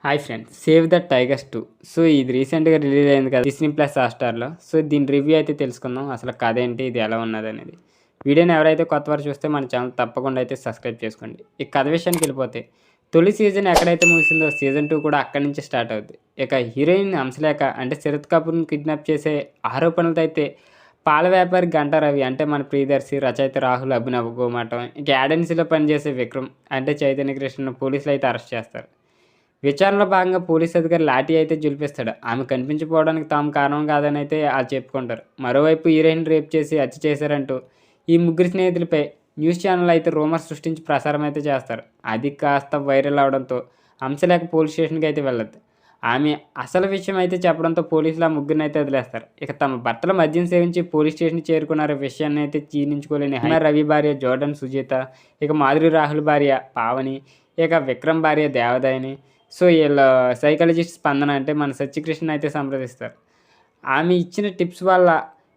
Hi friends, save the tigers 2. So ఇది రీసెంట్గా release అయింది కదా డిస్నీ ప్లస్ హాట్‌స్టార్‌లో. సో దీని రివ్యూ అయితే తెలుసుకుందాం. అసలు కథ ఏంటి, ఇది ఎలా ఉన్నదనేది. వీడియోని ఎవరైతే కొత్త వారు చూస్తే మన ఛానల్ తప్పకుండా అయితే సబ్స్క్రైబ్ చేసుకోండి. ఈ కథ విషయానికి వెళ్ళిపోతే, తొలి సీజన్ ఎక్కడైతే ముగిసిందో సీజన్ 2 కూడా అక్కడి నుంచి స్టార్ట్ అవుద్ది. ఇక హీరోయిన్ హంసలేఖ అంటే శరత్ కపూర్ని కిడ్నాప్ చేసే ఆరోపణలతో అయితే పాల వ్యాపారి గంటా రవి అంటే మన ప్రియదర్శి, రచయిత రాహుల్ అభినవ్ గోమాటం, ఇక యాడెన్సీలో పనిచేసే విక్రమ్ అంటే చైతన్య కృష్ణను పోలీసులు అయితే అరెస్ట్ చేస్తారు. విచారణలో భాగంగా పోలీస్ అధికారి లాఠీ అయితే జులిపిస్తాడు. ఆమె కనిపించకపోవడానికి తాము కారణం కాదని అయితే వాళ్ళు చెప్పుకుంటారు. మరోవైపు హీరోయిన్ రేప్ చేసి హత్య చేశారంటూ ఈ ముగ్గురు స్నేహితులపై న్యూస్ ఛానల్ అయితే రూమర్స్ సృష్టించి ప్రసారం అయితే చేస్తారు. అది కాస్త వైరల్ అవడంతో హంసలేఖ పోలీస్ స్టేషన్కి అయితే వెళ్ళదు. ఆమె అసలు విషయం అయితే చెప్పడంతో పోలీసులు ఆ ముగ్గురిని అయితే వదిలేస్తారు. ఇక తమ భర్తల మద్యం సేవించి పోలీస్ స్టేషన్కి చేరుకున్నారు. విషయాన్ని అయితే జీర్ణించుకోలేని రవి భార్య జోర్డన్ సుజీత, ఇక మాధురి రాహుల్ భార్య పావని, ఇక విక్రమ్ భార్య దేవదాయిని. సో వీళ్ళ సైకాలజిస్ట్ స్పందన అంటే మన సత్యకృష్ణ అయితే సంప్రదిస్తారు. ఆమె ఇచ్చిన టిప్స్ వల్ల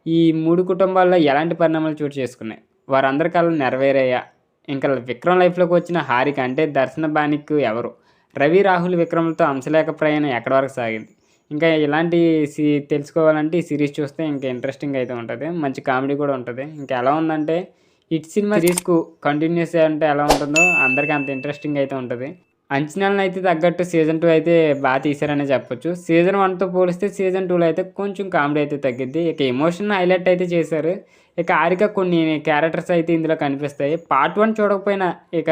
ఈ 3 కుటుంబాల్లో ఎలాంటి పరిణామాలు చోటు చేసుకున్నాయి, వారందరి కళలు నెరవేరాయా, ఇంకా విక్రమ్ లైఫ్లోకి వచ్చిన హారిక అంటే దర్శన బానిక్ ఎవరు, రవి రాహుల్ విక్రమ్లతో హంసలేఖ ప్రయాణం ఎక్కడి వరకు సాగింది, ఇంకా ఇలాంటి తెలుసుకోవాలంటే ఈ సిరీస్ చూస్తే ఇంకా ఇంట్రెస్టింగ్ అయితే ఉంటుంది. మంచి కామెడీ కూడా ఉంటుంది. ఇంకా ఎలా ఉందంటే హిట్ సినిమా సిరీస్కు కంటిన్యూస్ అంటే ఎలా ఉంటుందో అందరికీ అంత ఇంట్రెస్టింగ్ అయితే ఉంటుంది. అంచనాలను అయితే తగ్గట్టు సీజన్ 2 అయితే బాగా తీశారనే చెప్పొచ్చు. సీజన్ 1తో పోలిస్తే సీజన్ 2లో అయితే కొంచెం కామెడీ అయితే తగ్గిద్ది. ఇక ఎమోషన్ హైలైట్ అయితే చేశారు. ఇక హారిక కొన్ని క్యారెక్టర్స్ అయితే ఇందులో కనిపిస్తాయి. పార్ట్ 1 చూడకపోయినా ఇక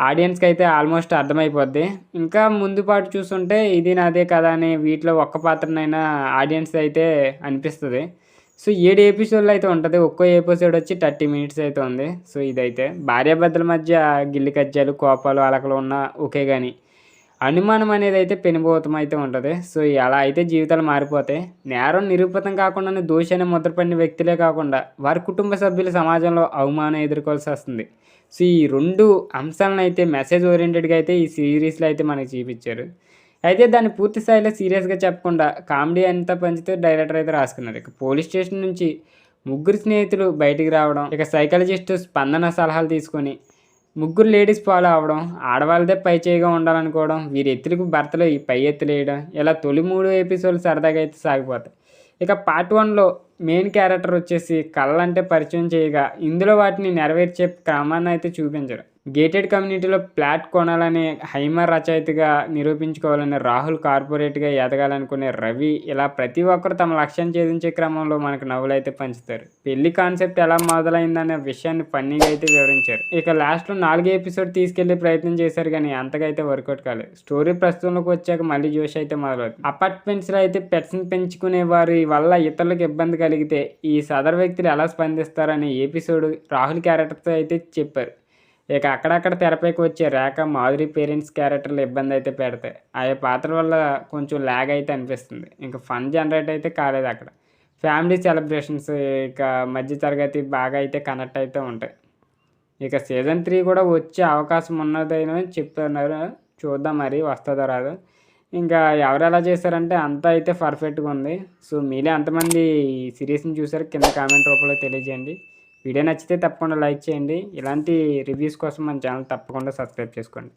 ఆడియన్స్కి అయితే ఆల్మోస్ట్ అర్థమైపోద్ది. ఇంకా ముందు పాటు చూస్తుంటే ఇది నాదే కదా అని వీటిలో ఒక్క పాత్రనైనా ఆడియన్స్ అయితే అనిపిస్తుంది. సో 7 ఎపిసోడ్లు అయితే ఉంటుంది. ఒక్కో ఎపిసోడ్ వచ్చి 30 మినిట్స్ అయితే ఉంది. సో ఇదైతే భార్యాభర్తల మధ్య గిల్లి కజ్జాలు, కోపాలు, అలకలు ఉన్న ఓకే కానీ అనుమానం అనేది అయితే పెనుభూతం అయితే ఉంటుంది. సో అలా అయితే జీవితాలు మారిపోతాయి. నేరం నిరూపితం కాకుండానే దోషి అనే ముద్రపడిన వ్యక్తులే కాకుండా వారి కుటుంబ సభ్యులు సమాజంలో అవమానం ఎదుర్కోవాల్సి వస్తుంది. సో ఈ 2 అంశాలను అయితే మెసేజ్ ఓరియంటెడ్గా అయితే ఈ సిరీస్లో అయితే మనకి చూపించారు. అయితే దాన్ని పూర్తి స్థాయిలో సీరియస్గా చెప్పకుండా కామెడీ అంతా పంచితే డైరెక్టర్ అయితే రాసుకున్నారు. ఇక పోలీస్ స్టేషన్ నుంచి ముగ్గురు స్నేహితులు బయటికి రావడం, ఇక సైకాలజిస్ట్ స్పందన సలహాలు తీసుకొని ముగ్గురు లేడీస్ ఫాలో అవ్వడం, ఆడవాళ్ళదే పై చేయిగా ఉండాలనుకోవడం, వీరి ఎత్తులకు భర్తలు ఈ పై ఎత్తులేయడం, ఇలా తొలి 3 ఎపిసోడ్లు సరదాగా అయితే సాగిపోతాయి. ఇక పార్ట్ 1లో మెయిన్ క్యారెక్టర్ వచ్చేసి కళ్ళంటే పరిచయం చేయగా ఇందులో వాటిని నెరవేర్చే క్రమాన్ని అయితే చూపించరు. గేటెడ్ కమ్యూనిటీలో ఫ్లాట్ కొనాలని హైమర్ రచయితగా నిరూపించుకోవాలని రాహుల్, కార్పొరేట్గా ఎదగాలనుకునే రవి, ఇలా ప్రతి ఒక్కరు తమ లక్ష్యాన్ని ఛేదించే క్రమంలో మనకు నవ్వులైతే పంచుతారు. పెళ్లి కాన్సెప్ట్ ఎలా మొదలైందనే విషయాన్ని ఫన్నీగా అయితే వివరించారు. ఇక లాస్ట్లో 4 ఎపిసోడ్ తీసుకెళ్లే ప్రయత్నం చేశారు కానీ అంతగా అయితే వర్కౌట్ కాలేదు. స్టోరీ ప్రస్తుతంలోకి వచ్చాక మళ్ళీ జోష్ అయితే మొదలవుతుంది. అపార్ట్మెంట్స్లో అయితే పెట్స్ని పెంచుకునే వారి వల్ల ఇతరులకు ఇబ్బంది కలిగితే ఈ సదరు వ్యక్తులు ఎలా స్పందిస్తారనే ఎపిసోడ్ రాహుల్ క్యారెక్టర్తో అయితే చెప్పారు. ఇక అక్కడక్కడ తెరపైకి వచ్చే రేఖ, మాధురి పేరెంట్స్ క్యారెక్టర్లు ఇబ్బంది అయితే పెడతాయి. ఆయా పాత్ర వల్ల కొంచెం ల్యాగ్ అయితే అనిపిస్తుంది. ఇంకా ఫన్ జనరేట్ అయితే కాలేదు అక్కడ. ఫ్యామిలీ సెలబ్రేషన్స్, ఇక మధ్య తరగతి బాగా అయితే కనెక్ట్ అయితే ఉంటాయి. ఇక సీజన్ 3 కూడా వచ్చే అవకాశం ఉన్నదని చెప్తున్నారు. చూద్దాం మరి వస్తుందో రాదో. ఇంకా ఎవరు ఎలా చేశారంటే అంతా అయితే పర్ఫెక్ట్గా ఉంది. సో మీరే ఎంతమంది ఈ సిరీస్ని చూసారు కింద కామెంట్ రూపంలో తెలియజేయండి. వీడియో నచ్చితే తప్పకుండా లైక్ చేయండి. ఇలాంటి రివ్యూస్ కోసం మన ఛానల్ తప్పకుండా సబ్స్క్రైబ్ చేసుకోండి.